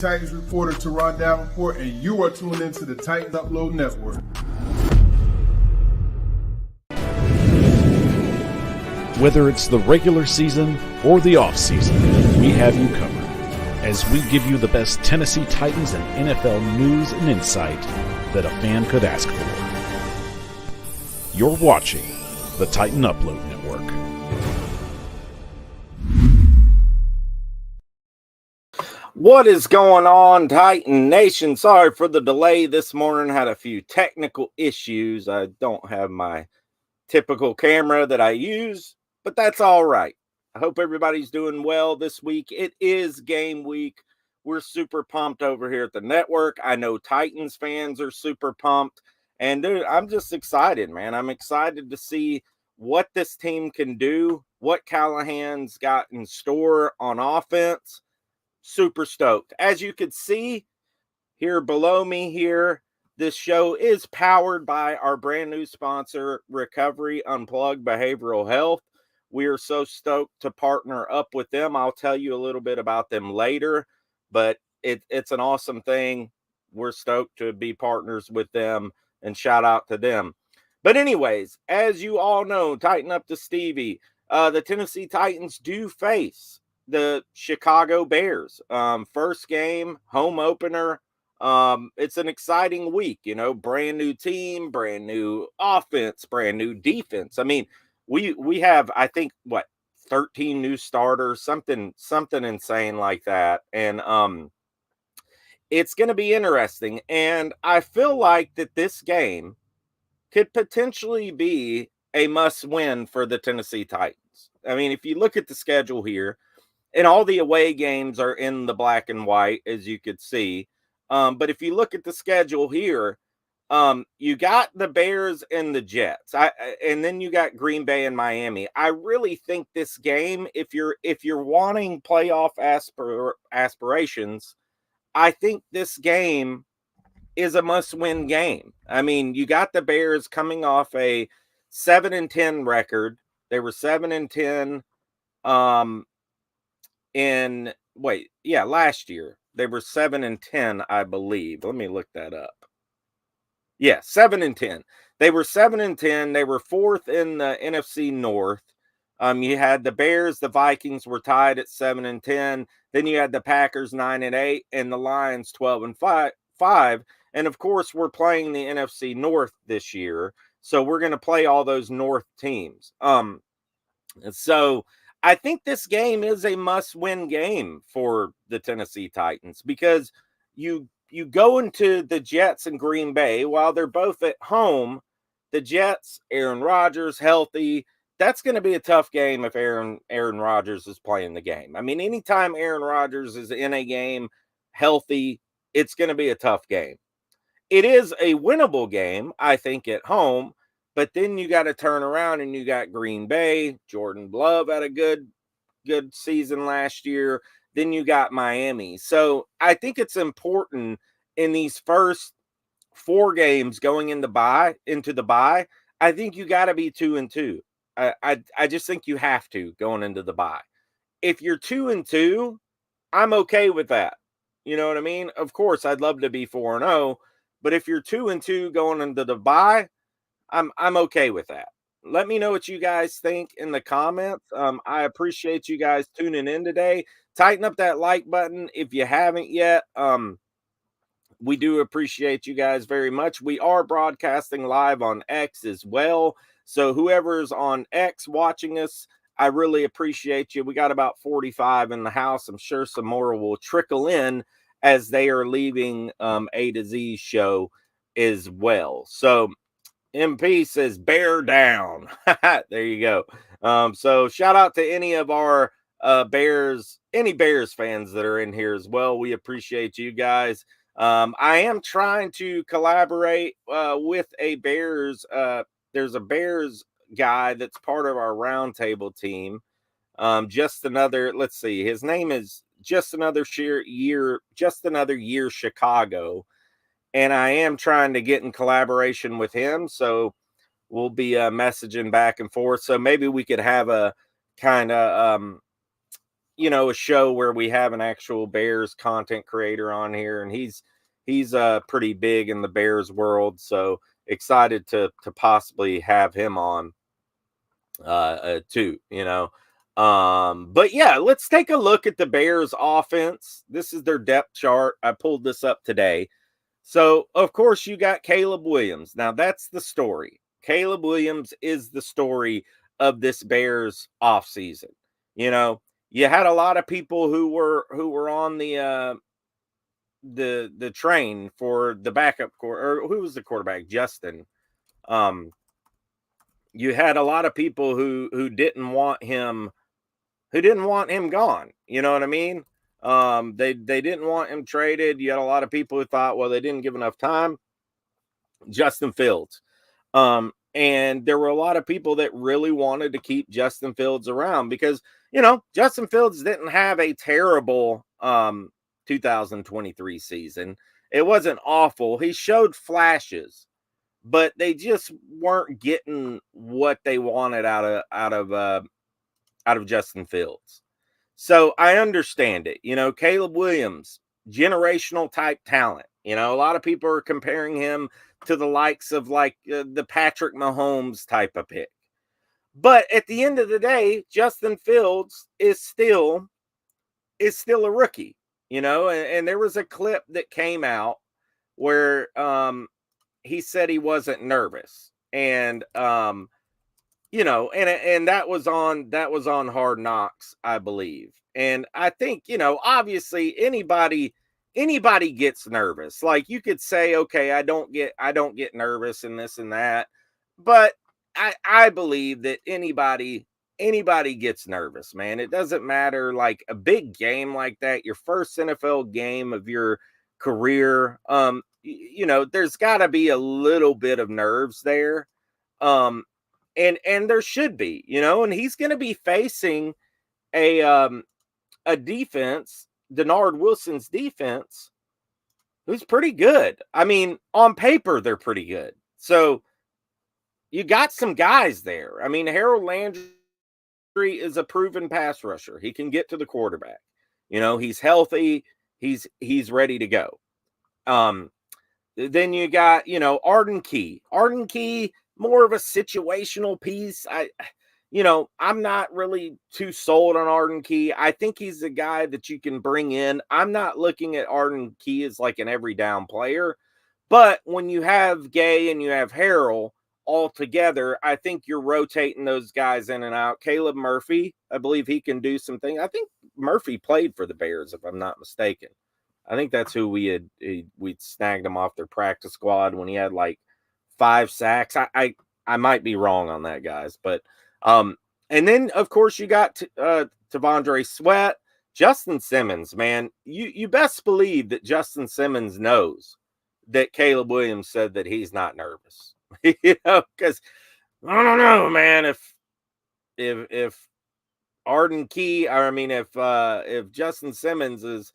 Titans reporter Turron Davenport, and you are tuned into the Titans Upload Network. Whether it's the regular season or the off-season, we have you covered as we give you the best Tennessee Titans and NFL news and insight that a fan could ask for. You're watching the Titan Upload Network. What is going on, Titan Nation? Sorry for the delay this morning. Had a few technical issues. I don't have my typical camera that I use, but that's all right. I hope everybody's doing well this week. It is game week. We're super pumped over here at the network. I know Titans fans are super pumped. And dude, I'm just excited, man. I'm excited to see what this team can do, what Callahan's got in store on offense. Super stoked. As you can see here below me here, this show is powered by our brand new sponsor, Recovery Unplugged Behavioral Health. We are so stoked to partner up with them. I'll tell you a little bit about them later, but it's an awesome thing. We're stoked to be partners with them, and shout out to them. But anyways, as you all know, Tighten Up to Stevie, the Tennessee Titans do face the Chicago Bears. First game, home opener. It's an exciting week, you know, brand new team, brand new offense, brand new defense. I mean, we have, I think, 13 new starters, something insane like that. And it's going to be interesting. And I feel like that this game could potentially be a must-win for the Tennessee Titans. I mean, if you look at the schedule here, and all the away games are in the black and white, as you could see. But if you look at the schedule here, you got the Bears and the Jets, and then you got Green Bay and Miami. I really think this game, if you're wanting playoff aspirations, I think this game is a must-win game. I mean, you got the Bears coming off a 7-10 record. They were 7-10. Last year they were 7-10, I believe. Let me look that up. Yeah, 7-10. They were 7-10. They were fourth in the NFC North. You had the Bears, the Vikings were tied at 7-10. Then you had the Packers 9-8 and the Lions 12-5. And of course, we're playing the NFC North this year, so we're going to play all those North teams. So I think this game is a must-win game for the Tennessee Titans because you go into the Jets and Green Bay while they're both at home. The Jets, Aaron Rodgers, healthy. That's going to be a tough game if Aaron Rodgers is playing the game. I mean, anytime Aaron Rodgers is in a game healthy, it's going to be a tough game. It is a winnable game, I think, at home. But then you got to turn around and you got Green Bay. Jordan Love had a good season last year. Then you got Miami. So I think it's important in these first 4 games going into the bye. I think you got to be 2-2. I just think you have to going into the bye. If you're 2-2, I'm okay with that. You know what I mean? Of course, I'd love to be 4-0, but if you're 2-2 going into the bye, I'm okay with that. Let me know what you guys think in the comments. I appreciate you guys tuning in today. Tighten up that like button if you haven't yet. We do appreciate you guys very much. We are broadcasting live on X as well. So whoever's on X watching us, I really appreciate you. We got about 45 in the house. I'm sure some more will trickle in as they are leaving A to Z show as well. So MP says bear down. There you go. So shout out to any of our Bears fans that are in here as well. We appreciate you guys. I am trying to collaborate with a Bears. There's a Bears guy that's part of our roundtable team. Let's see. His name is Just Another Year Chicago. And I am trying to get in collaboration with him. So we'll be messaging back and forth. So maybe we could have a kind of, a show where we have an actual Bears content creator on here, and he's pretty big in the Bears world. So excited to possibly have him on too, but yeah, let's take a look at the Bears offense. This is their depth chart. I pulled this up today. So of course you got Caleb Williams. Now that's the story. Caleb Williams is the story of this Bears offseason. You had a lot of people who were on the train for the backup or who was the quarterback? Justin. You had a lot of people who didn't want him gone. You know what I mean? They didn't want him traded. You had a lot of people who thought, well, they didn't give enough time. Justin Fields. And there were a lot of people that really wanted to keep Justin Fields around because, Justin Fields didn't have a terrible 2023 season. It wasn't awful. He showed flashes, but they just weren't getting what they wanted out of Justin Fields. So I understand it. Caleb Williams, generational type talent. A lot of people are comparing him to the likes of like the Patrick Mahomes type of pick. But at the end of the day, Justin Fields is still a rookie, and there was a clip that came out where he said he wasn't nervous. And and that was on Hard Knocks, I believe. And I think, obviously anybody gets nervous. Like you could say, okay, I don't get nervous and this and that. But I believe that anybody gets nervous, man. It doesn't matter, like a big game like that, your first NFL game of your career. There's gotta be a little bit of nerves there. And there should be, and he's going to be facing a defense, Denard Wilson's defense, who's pretty good. I mean, on paper, they're pretty good. So you got some guys there. I mean, Harold Landry is a proven pass rusher. He can get to the quarterback. He's healthy. He's ready to go. Then you got, Arden Key. Arden Key, more of a situational piece. I'm not really too sold on Arden Key. I think he's a guy that you can bring in. I'm not looking at Arden Key as like an every down player, but when you have Gay and you have Harrell all together, I think you're rotating those guys in and out. Caleb Murphy, I believe he can do some things. I think Murphy played for the Bears, if I'm not mistaken. I think that's who we snagged him off their practice squad when he had like 5 sacks. I might be wrong on that, guys, but and then of course you got T'Vondre Sweat, Justin Simmons. Man, you best believe that Justin Simmons knows that Caleb Williams said that he's not nervous. Because I don't know, man, if Arden Key, or I mean, if Justin Simmons is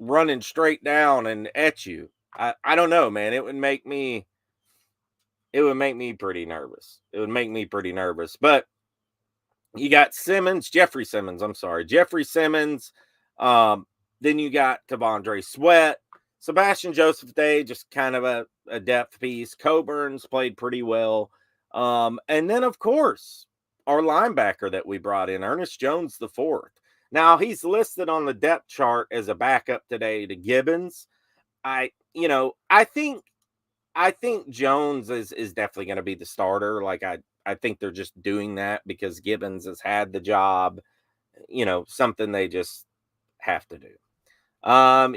running straight down and at you, I don't know, man. It would make me pretty nervous. But you got Jeffrey Simmons. Then you got T'Vondre Sweat, Sebastian Joseph Day, just kind of a depth piece. Coburn's played pretty well. And then of course, our linebacker that we brought in, Ernest Jones IV. Now he's listed on the depth chart as a backup today to Gibbons. I think Jones is definitely going to be the starter. Like I think they're just doing that because Gibbons has had the job, something they just have to do.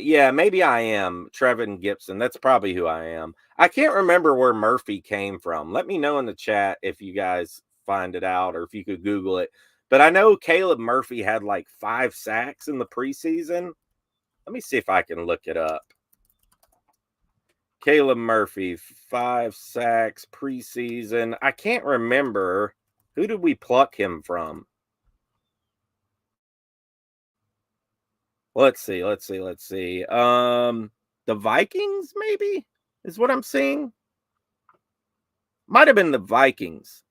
Yeah, maybe I am Trevin Gibson. That's probably who I am. I can't remember where Murphy came from. Let me know in the chat if you guys find it out or if you could Google it. But I know Caleb Murphy had like 5 sacks in the preseason. Let me see if I can look it up. Caleb Murphy, 5 sacks preseason. I can't remember. Who did we pluck him from? Let's see. The Vikings, maybe, is what I'm seeing. Might have been the Vikings.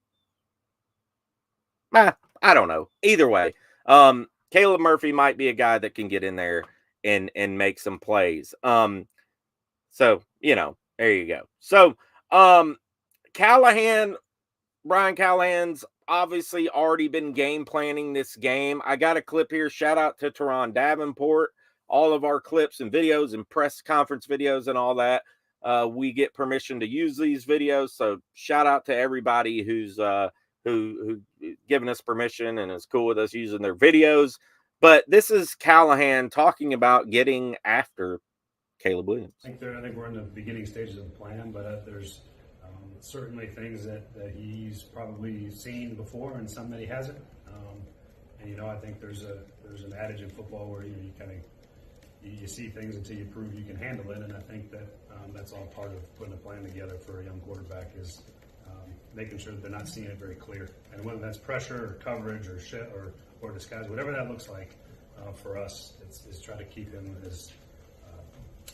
I don't know. Either way, Caleb Murphy might be a guy that can get in there and make some plays. So, there you go. So, Callahan, Brian Callahan's obviously already been game planning this game. I got a clip here. Shout out to Turron Davenport. All of our clips and videos and press conference videos and all that. We get permission to use these videos. So shout out to everybody who's who given us permission and is cool with us using their videos. But this is Callahan talking about getting after Caleb Williams. I think we're in the beginning stages of the plan, but there's certainly things that he's probably seen before and some that he hasn't. And I think there's an adage in football where you see things until you prove you can handle it, and I think that that's all part of putting a plan together for a young quarterback is making sure that they're not seeing it very clear. And whether that's pressure or coverage or disguise, whatever that looks like for us, it's try to keep him as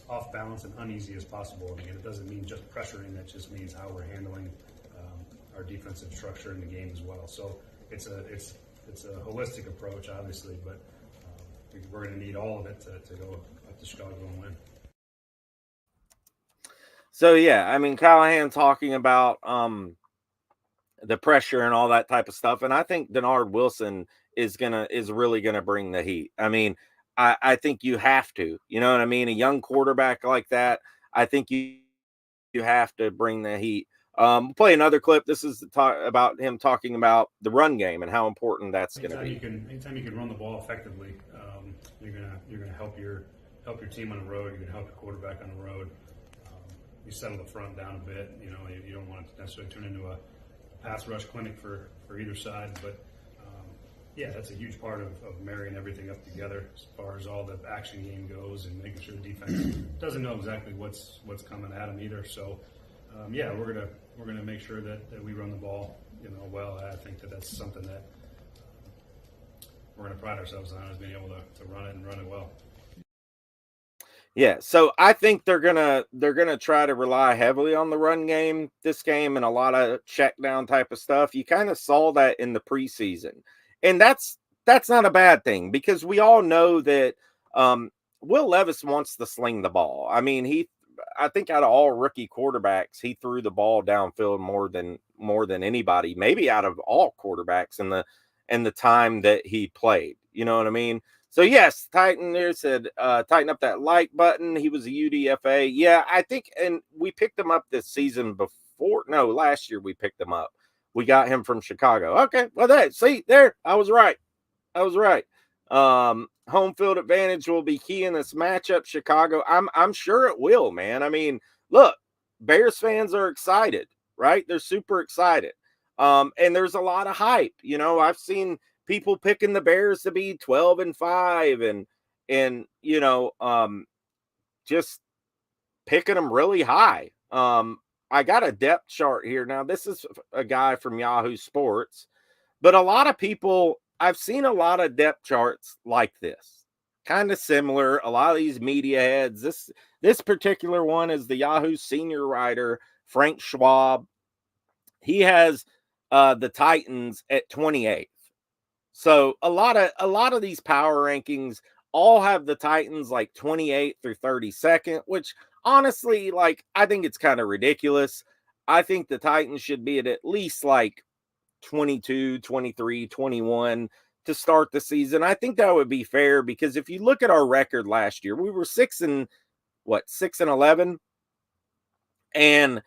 off balance and uneasy as possible. Again, it doesn't mean just pressuring; that just means how we're handling our defensive structure in the game as well. So it's a holistic approach, obviously, but we're going to need all of it to go up to Chicago and win. So yeah, I mean, Callahan talking about the pressure and all that type of stuff, and I think Denard Wilson is really gonna bring the heat. I mean, I think you have to, you know what I mean? A young quarterback like that, I think you have to bring the heat. Play another clip. This is about him talking about the run game and how important that's going to be. Anytime you can run the ball effectively, you're gonna help your team on the road. You're gonna help your quarterback on the road. You settle the front down a bit. You don't want it to necessarily turn into a pass rush clinic for either side, but yeah, that's a huge part of marrying everything up together as far as all the action game goes and making sure the defense doesn't know exactly what's coming at them either. So yeah, we're gonna make sure that we run the ball well. I think that's something that we're gonna pride ourselves on, is being able to run it and run it well. Yeah, so I think they're gonna try to rely heavily on the run game this game and a lot of check down type of stuff. You kind of saw that in the preseason. And that's not a bad thing, because we all know that Will Levis wants to sling the ball. I mean, I think out of all rookie quarterbacks, he threw the ball downfield more than anybody, maybe out of all quarterbacks in the time that he played. You know what I mean? So yes, Titan there said tighten up that like button. He was a UDFA. Yeah, I think, and we picked him up this season before. No, last year we picked him up. We got him from Chicago. Okay, well, I was right. Home field advantage will be key in this matchup. Chicago, I'm sure it will, man. I mean, look, Bears fans are excited, right? They're super excited. And there's a lot of hype. I've seen people picking the Bears to be 12-5 and just picking them really high. I got a depth chart here. Now, this is a guy from Yahoo Sports, but a lot of people, I've seen a lot of depth charts like this, kind of similar. A lot of these media heads, this particular one is the Yahoo senior writer, Frank Schwab. He has the Titans at 28th. So a lot of these power rankings all have the Titans like 28th through 32nd, which honestly, I think it's kind of ridiculous. I think the Titans should be at least 22, 23, 21 to start the season. I think that would be fair, because if you look at our record last year, we were 6-11, and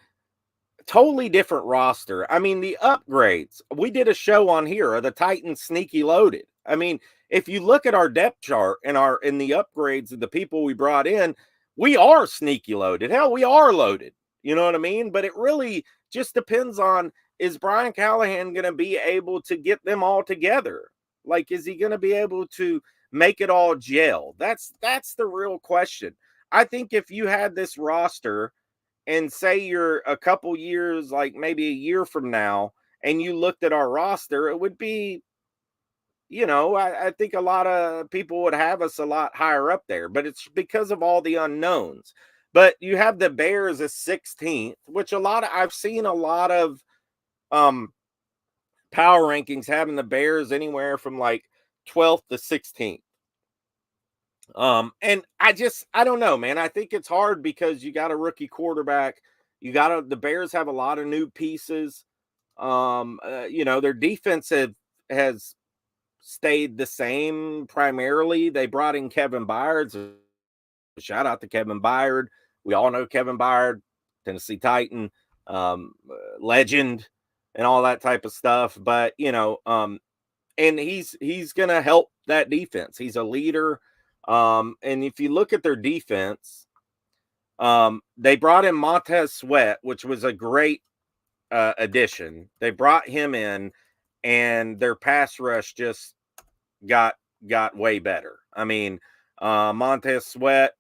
totally different roster. I mean, the upgrades, we did a show on here, are the Titans sneaky loaded? I mean, if you look at our depth chart and in the upgrades of the people we brought in, we are sneaky loaded. Hell, we are loaded. You know what I mean? But it really just depends on, is Brian Callahan going to be able to get them all together? Is he going to be able to make it all gel? That's the real question. I think if you had this roster and say you're a couple years, maybe a year from now, and you looked at our roster, it would be, I think a lot of people would have us a lot higher up there, but it's because of all the unknowns. But you have the Bears as 16th, which I've seen a lot of power rankings having the Bears anywhere from 12th to 16th. And I don't know, man. I think it's hard because you got a rookie quarterback. The Bears have a lot of new pieces. Their defense has stayed the same primarily. They brought in Kevin Byard. So shout out to Kevin Byard. We all know Kevin Byard, Tennessee Titan, legend, and all that type of stuff. But and he's gonna help that defense. He's a leader. And if you look at their defense, they brought in Montez Sweat, which was a great addition. They brought him in, and their pass rush just got way better. I mean, Montez Sweat,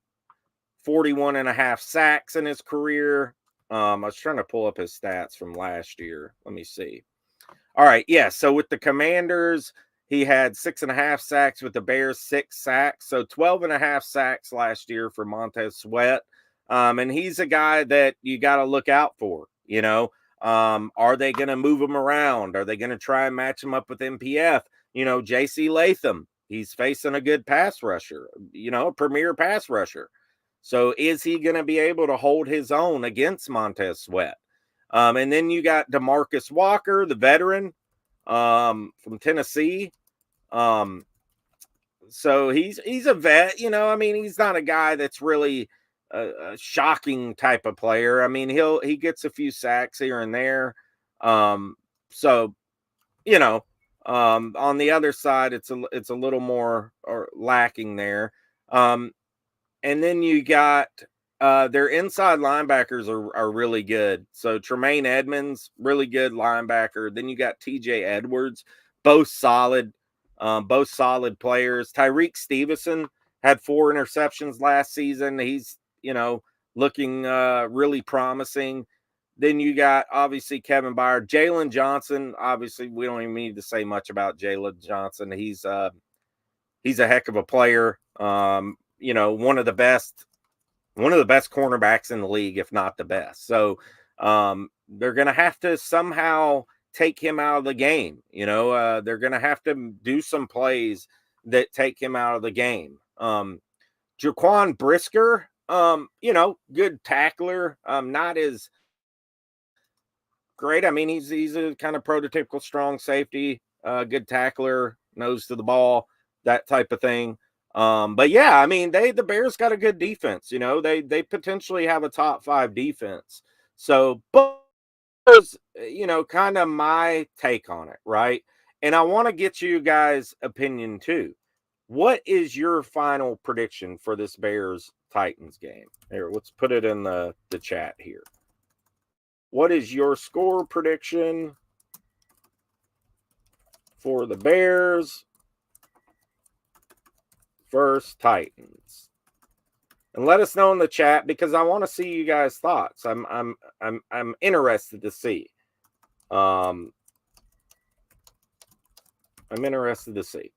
41.5 sacks in his career. I was trying to pull up his stats from last year. Let me see. All right, yeah. So with the Commanders, he had 6.5 sacks. With the Bears, 6 sacks. So 12.5 sacks last year for Montez Sweat. And he's a guy that you got to look out for. Are they going to move him around? Are they going to try and match him up with MPF? J.C. Latham, he's facing a good pass rusher, a premier pass rusher. So is he going to be able to hold his own against Montez Sweat? And then you got DeMarcus Walker, the veteran from Tennessee. So he's a vet, he's not a guy that's really a shocking type of player. I mean, he gets a few sacks here and there. On the other side, it's a little more lacking there. And then you got their inside linebackers are really good. So Tremaine Edmonds, really good linebacker. Then you got TJ Edwards, both solid players. Tyreek Stevenson had 4 interceptions last season. He's, looking really promising. Then you got obviously Kevin Byard, Jalen Johnson. Obviously, we don't even need to say much about Jalen Johnson. He's a heck of a player. One of the best cornerbacks in the league, if not the best. So they're going to have to somehow take him out of the game. They're going to have to do some plays that take him out of the game. Jaquan Brisker, good tackler. Not as great. I mean, he's a kind of prototypical strong safety, good tackler, nose to the ball, that type of thing. But yeah, I mean, the Bears got a good defense. They potentially have a top 5 defense. So, but kind of my take on it, right? And I want to get you guys' opinion too. What is your final prediction for this Bears Titans game? Here, let's put it in the chat here. What is your score prediction for the Bears versus Titans? And let us know in the chat, because I want to see you guys' thoughts. I'm interested to see. I'm interested to see.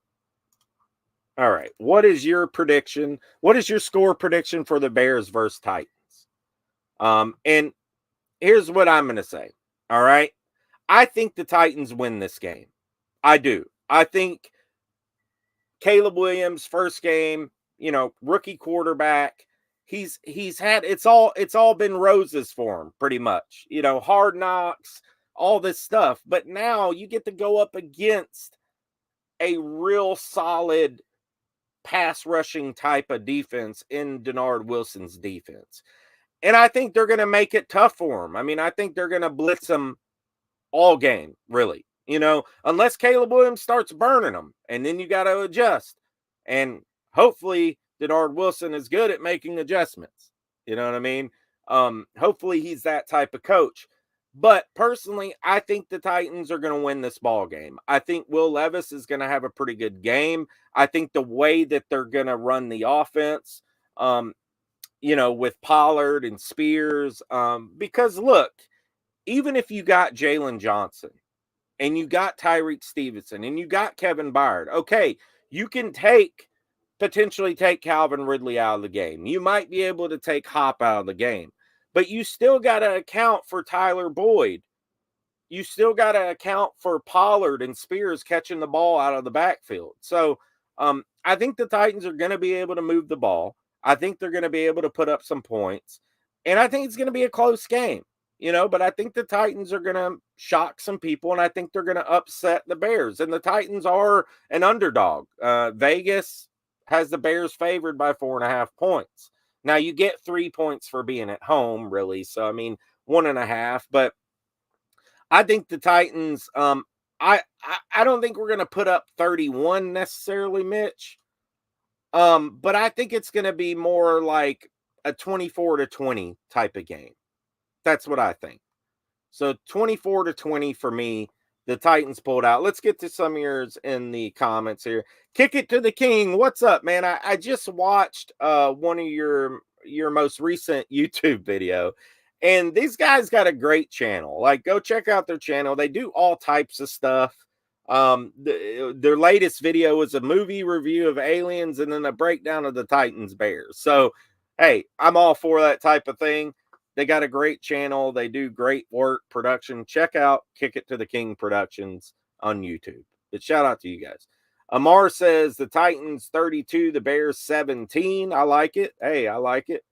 All right. What is your prediction? What is your score prediction for the Bears versus Titans? And here's what I'm going to say. All right. I think the Titans win this game. I do. I think Caleb Williams, first game, rookie quarterback. He's had, it's all been roses for him pretty much, hard knocks, all this stuff. But now you get to go up against a real solid pass rushing type of defense in Denard Wilson's defense. And I think they're going to make it tough for him. I mean, I think they're going to blitz him all game, really, unless Caleb Williams starts burning them, and then you got to adjust. And hopefully Denard Wilson is good at making adjustments. You know what I mean? Hopefully he's that type of coach. But personally, I think the Titans are going to win this ball game. I think Will Levis is going to have a pretty good game. I think the way that they're going to run the offense, with Pollard and Spears, because look, even if you got Jalen Johnson and you got Tyreek Stevenson and you got Kevin Byard, okay, you can potentially take Calvin Ridley out of the game. You might be able to take Hop out of the game. But you still got to account for Tyler Boyd you still got to account for Pollard and Spears catching the ball out of the backfield. So I think the Titans are going to be able to move the ball. I think they're going to be able to put up some points. And I think it's going to be a close game, but I think the Titans are going to shock some people, and I think they're going to upset the Bears. And the Titans are an underdog. Vegas has the Bears favored by 4.5 points. Now, you get 3 points for being at home, really. So, 1.5. But I think the Titans, I don't think we're going to put up 31 necessarily, Mitch. But I think it's going to be more like a 24-20 type of game. That's what I think. So 24-20 for me. The Titans pulled out. Let's get to some of yours in the comments here. Kick it to the king. What's up, man? I just watched one of your most recent YouTube video, and these guys got a great channel. Like, go check out their channel. They do all types of stuff. Their latest video was a movie review of Aliens and then a breakdown of the Titans Bears. So, hey, I'm all for that type of thing. They got a great channel. They do great work, production. Check out Kick It to the King Productions on YouTube. But shout out to you guys. Amar says the Titans 32, the Bears 17. I like it. Hey, I like it.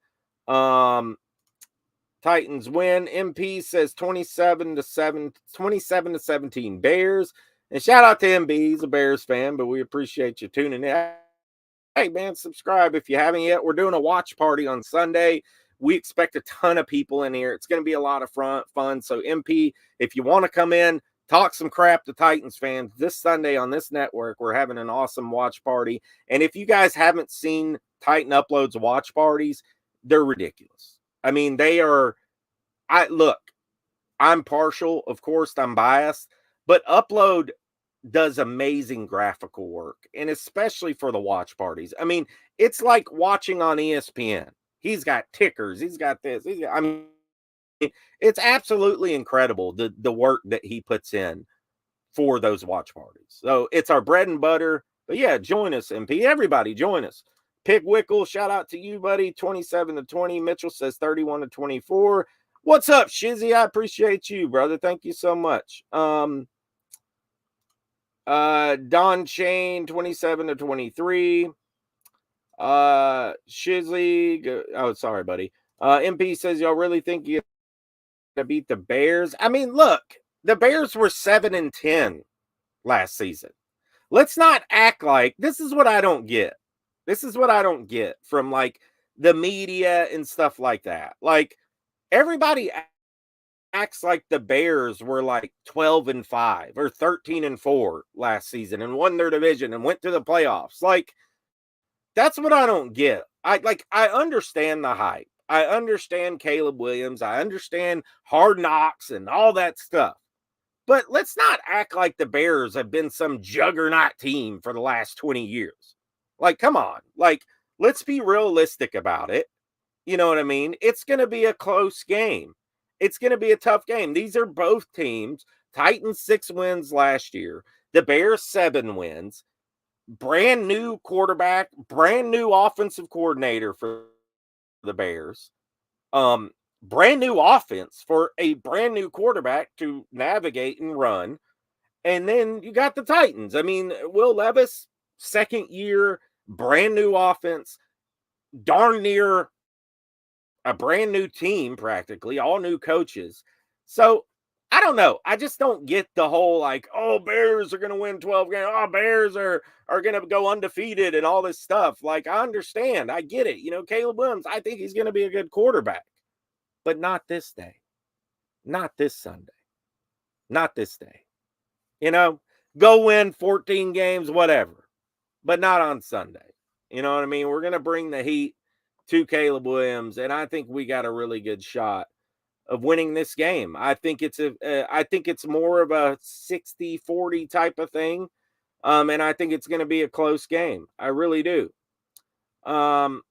Titans win. MP says 27-17 Bears. And shout out to MB. He's a Bears fan, but we appreciate you tuning in. Hey, man, subscribe if you haven't yet. We're doing a watch party on Sunday. We expect a ton of people in here. It's going to be a lot of fun. So, MP, if you want to come in, talk some crap to Titans fans this Sunday on this network, we're having an awesome watch party. And if you guys haven't seen Titan Upload's watch parties, they're ridiculous. They are. I'm partial. Of course, I'm biased. But Upload does amazing graphical work, and especially for the watch parties. It's like watching on ESPN. He's got tickers. He's got this. It's absolutely incredible, the work that he puts in for those watch parties. So it's our bread and butter. But yeah, join us, MP. Everybody, join us. Pig Wickle, shout out to you, buddy. 27-20. Mitchell says 31-24. What's up, Shizzy? I appreciate you, brother. Thank you so much. Don Shane, 27-23. Shizzy, oh, sorry, buddy. MP says, y'all really think you to beat the Bears? Look, the Bears were 7-10 last season. Let's not act like this is what I don't get. This is what I don't get from like the media and stuff like that. Like, everybody acts like the Bears were like 12-5 or 13-4 last season and won their division and went to the playoffs. Like, that's what I don't get. I understand the hype. I understand Caleb Williams. I understand Hard Knocks and all that stuff. But let's not act like the Bears have been some juggernaut team for the last 20 years. Like, come on. Like, let's be realistic about it. You know what I mean? It's going to be a close game. It's going to be a tough game. These are both teams. Titans 6 wins last year. The Bears 7 wins. Brand new quarterback, brand new offensive coordinator for the Bears. Brand new offense for a brand new quarterback to navigate and run. And then you got the Titans. Will Levis, second year, brand new offense, darn near a brand new team, practically, all new coaches. So, I don't know. I just don't get the whole like, oh, Bears are going to win 12 games. Oh, Bears are going to go undefeated and all this stuff. Like, I understand. I get it. Caleb Williams, I think he's going to be a good quarterback. But not this day. Not this Sunday. Not this day. Go win 14 games, whatever. But not on Sunday. You know what I mean? We're going to bring the heat to Caleb Williams, and I think we got a really good shot of winning this game. I think it's more of a 60-40 type of thing. And I think it's going to be a close game. I really do. Look,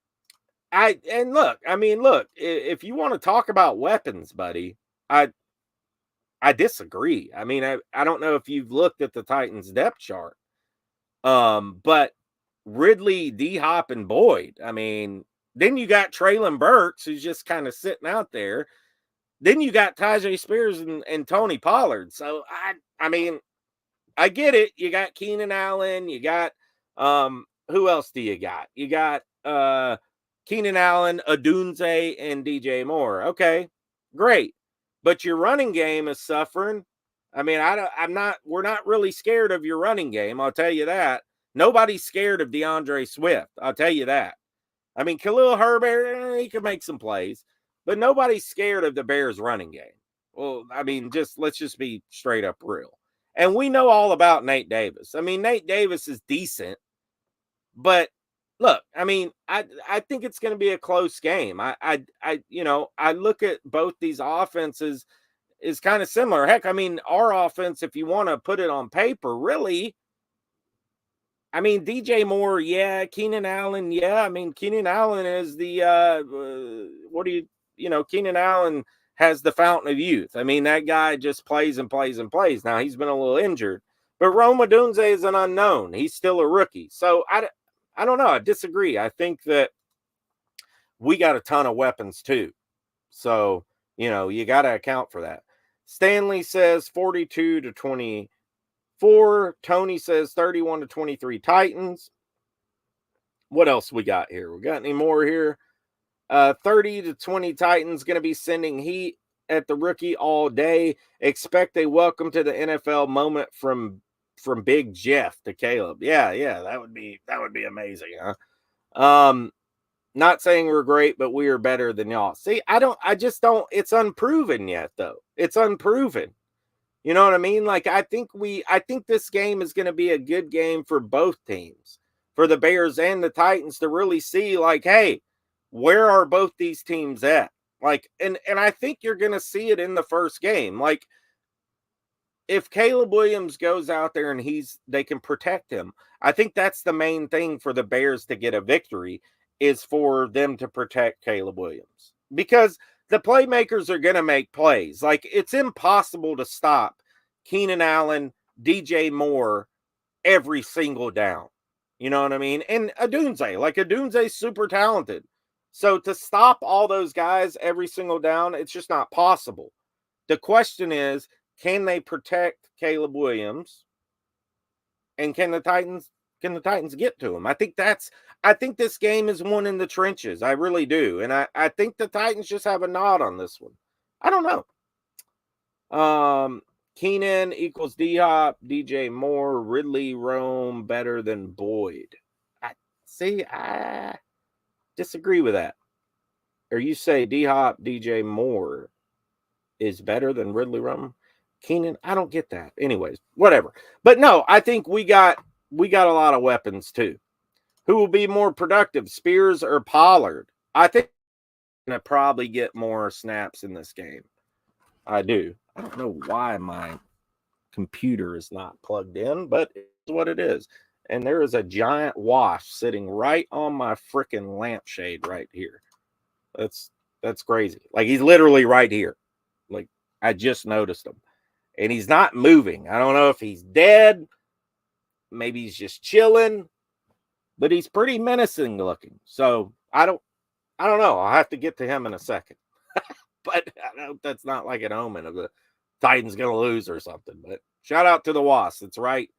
if you want to talk about weapons, buddy, I disagree. I don't know if you've looked at the Titans depth chart. But Ridley, D-Hop, and Boyd, then you got Traylon Burks, who's just kind of sitting out there. then you got Tyjae Spears and Tony Pollard. So I mean, I get it. You got Keenan Allen. You got who else do you got? You got Keenan Allen, Odunze, and DJ Moore. Okay, great. But your running game is suffering. I mean, we're not really scared of your running game. I'll tell you that. Nobody's scared of DeAndre Swift. I'll tell you that. I mean, Khalil Herbert, he could make some plays, but nobody's scared of the Bears running game. Well, I mean, let's just be straight up real. And we know all about Nate Davis. I mean, Nate Davis is decent, but look, I mean, I think it's going to be a close game. I look at both these offenses is kind of similar. Heck, I mean, our offense, if you want to put it on paper, really, I mean, DJ Moore, yeah, Keenan Allen, yeah. I mean, Keenan Allen is the Keenan Allen has the fountain of youth. I mean, that guy just plays and plays and plays. Now, he's been a little injured, but Rome Odunze is an unknown. He's still a rookie. So I don't know. I disagree. I think that we got a ton of weapons too. So, you got to account for that. Stanley says 42-24. Tony says 31-23 Titans. What else we got here? We got any more here? 30-20 Titans, going to be sending heat at the rookie all day. Expect a welcome to the NFL moment from Big Jeff to Caleb. Yeah, that would be amazing, huh? Not saying we're great, but we are better than y'all. See, I just don't, it's unproven yet, though. It's unproven. You know what I mean? Like, I think this game is going to be a good game for both teams, for the Bears and the Titans, to really see, like, hey, where are both these teams at? Like, and I think you're going to see it in the first game. Like, if Caleb Williams goes out there and they can protect him, I think that's the main thing for the Bears to get a victory, is for them to protect Caleb Williams, because the playmakers are going to make plays. Like, it's impossible to stop Keenan Allen, DJ Moore every single down. You know what I mean? And Odunze's super talented. So to stop all those guys every single down, it's just not possible. The question is, can they protect Caleb Williams? And can the Titans get to him? I think this game is won in the trenches. I really do. And I think the Titans just have a nod on this one. I don't know. Keenan equals D-Hop, DJ Moore, Ridley, Rome better than Boyd. I disagree with that. Or you say D-Hop, DJ Moore is better than Ridley, Rome? Keenan, I don't get that. Anyways, whatever. But no, I think we got a lot of weapons too. Who will be more productive, Spears or Pollard? I think I'm going to probably get more snaps in this game. I do. I don't know why my computer is not plugged in, but it's what it is. And there is a giant wasp sitting right on my freaking lampshade right here. That's crazy. Like, he's literally right here. Like, I just noticed him. And he's not moving. I don't know if he's dead. Maybe he's just chilling. But he's pretty menacing looking. So I don't know. I'll have to get to him in a second. But I hope that's not like an omen of the Titans going to lose or something. But shout out to the wasp. It's right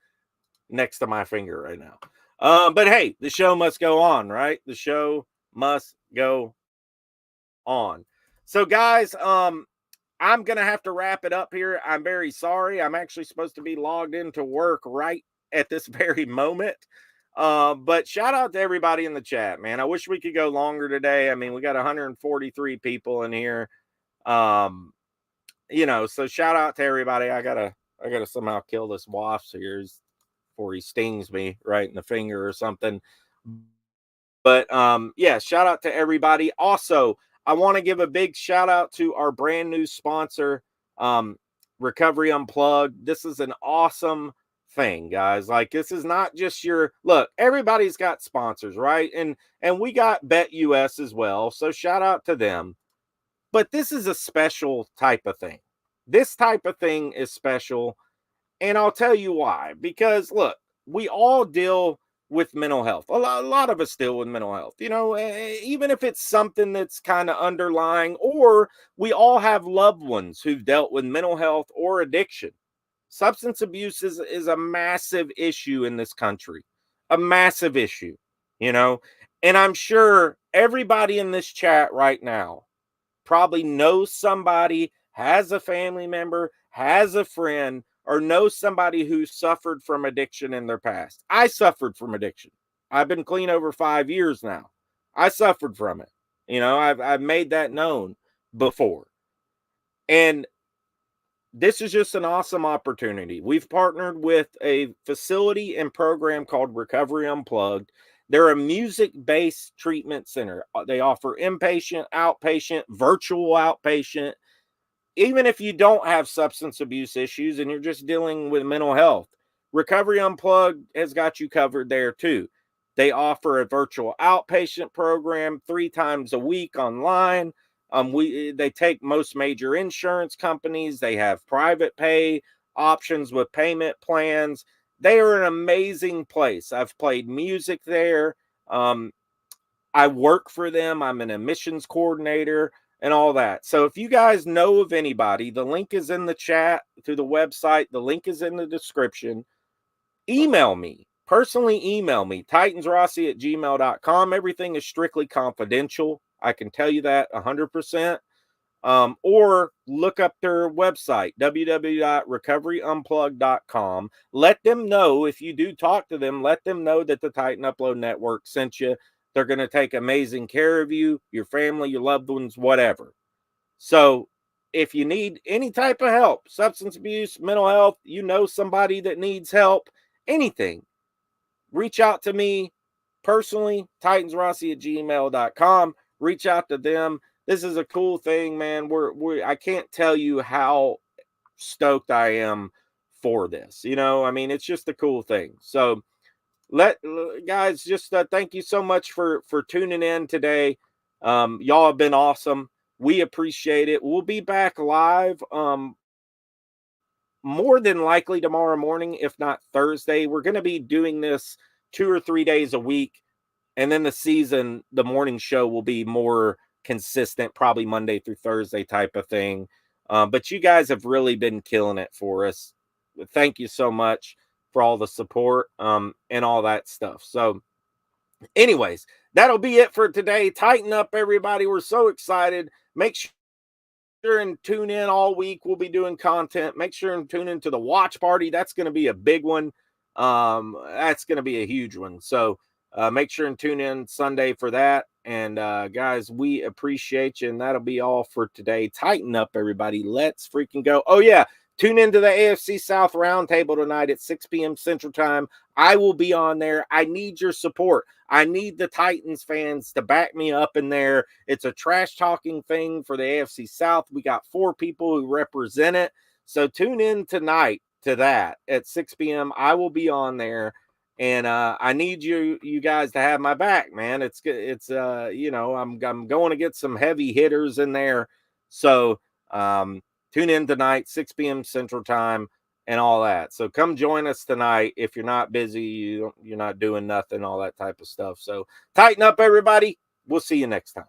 next to my finger right now. But hey, the show must go on, right? The show must go on. So guys, I'm going to have to wrap it up here. I'm very sorry. I'm actually supposed to be logged into work right at this very moment. But shout out to everybody in the chat, man. I wish we could go longer today. I mean, we got 143 people in here. So shout out to everybody. I gotta somehow kill this wasp here before he stings me right in the finger or something. But shout out to everybody. Also, I want to give a big shout out to our brand new sponsor, Recovery Unplugged. This is an awesome thing, guys. Like, this is not just look, everybody's got sponsors, right? And we got BetUS as well. So shout out to them. But this is a special type of thing. This type of thing is special. And I'll tell you why. Because look, we're all with mental health. A lot of us deal with mental health, you know, even if it's something that's kind of underlying, or we all have loved ones who've dealt with mental health or addiction. Substance abuse is a massive issue in this country, a massive issue, you know, and I'm sure everybody in this chat right now probably knows somebody, has a family member, has a friend, or knows somebody who suffered from addiction in their past. I suffered from addiction. I've been clean over 5 years now. I suffered from it. You know, I've made that known before. And this is just an awesome opportunity. We've partnered with a facility and program called Recovery Unplugged. They're a music-based treatment center. They offer inpatient, outpatient, virtual outpatient. Even if you don't have substance abuse issues and you're just dealing with mental health, Recovery Unplugged has got you covered there too. They offer a virtual outpatient program 3 times a week online. They take most major insurance companies. They have private pay options with payment plans. They are an amazing place. I've played music there. I work for them. I'm an admissions coordinator and all that. So if you guys know of anybody, the link is in the chat to the website. The link is in the description. Email me. Personally email me, titansrossi@gmail.com. Everything is strictly confidential. I can tell you that 100%. Or look up their website, www.recoveryunplugged.com. Let them know, if you do talk to them, let them know that the Titan Upload Network sent you. They're going to take amazing care of you, your family, your loved ones, whatever. So if you need any type of help, substance abuse, mental health, you know somebody that needs help, anything, reach out to me personally, titansrossi@gmail.com. Reach out to them. This is a cool thing, man. I can't tell you how stoked I am for this. You know, I mean, it's just a cool thing. So guys, just thank you so much for tuning in today. Y'all have been awesome. We appreciate it. We'll be back live more than likely tomorrow morning, if not Thursday. We're going to be doing this 2 or 3 days a week, and then the morning show will be more consistent, probably Monday through Thursday type of thing. But you guys have really been killing it for us. Thank you so much for all the support and all that stuff. So anyways, that'll be it for today. Tighten up, everybody. We're so excited. Make sure and tune in all week. We'll be doing content. Make sure and tune into the watch party. That's going to be a big one. That's going to be a huge one. So make sure and tune in Sunday for that. And guys, we appreciate you. And that'll be all for today. Tighten up, everybody. Let's freaking go. Oh, yeah. Tune into the AFC South Roundtable tonight at 6 p.m. Central Time. I will be on there. I need your support. I need the Titans fans to back me up in there. It's a trash talking thing for the AFC South. We got 4 people who represent it. So tune in tonight to that at 6 p.m. I will be on there. And I need you guys to have my back, man. It's you know, I'm going to get some heavy hitters in there. So tune in tonight, 6 p.m. Central Time, and all that. So come join us tonight. If you're not busy, you're not doing nothing, all that type of stuff. So tighten up, everybody. We'll see you next time.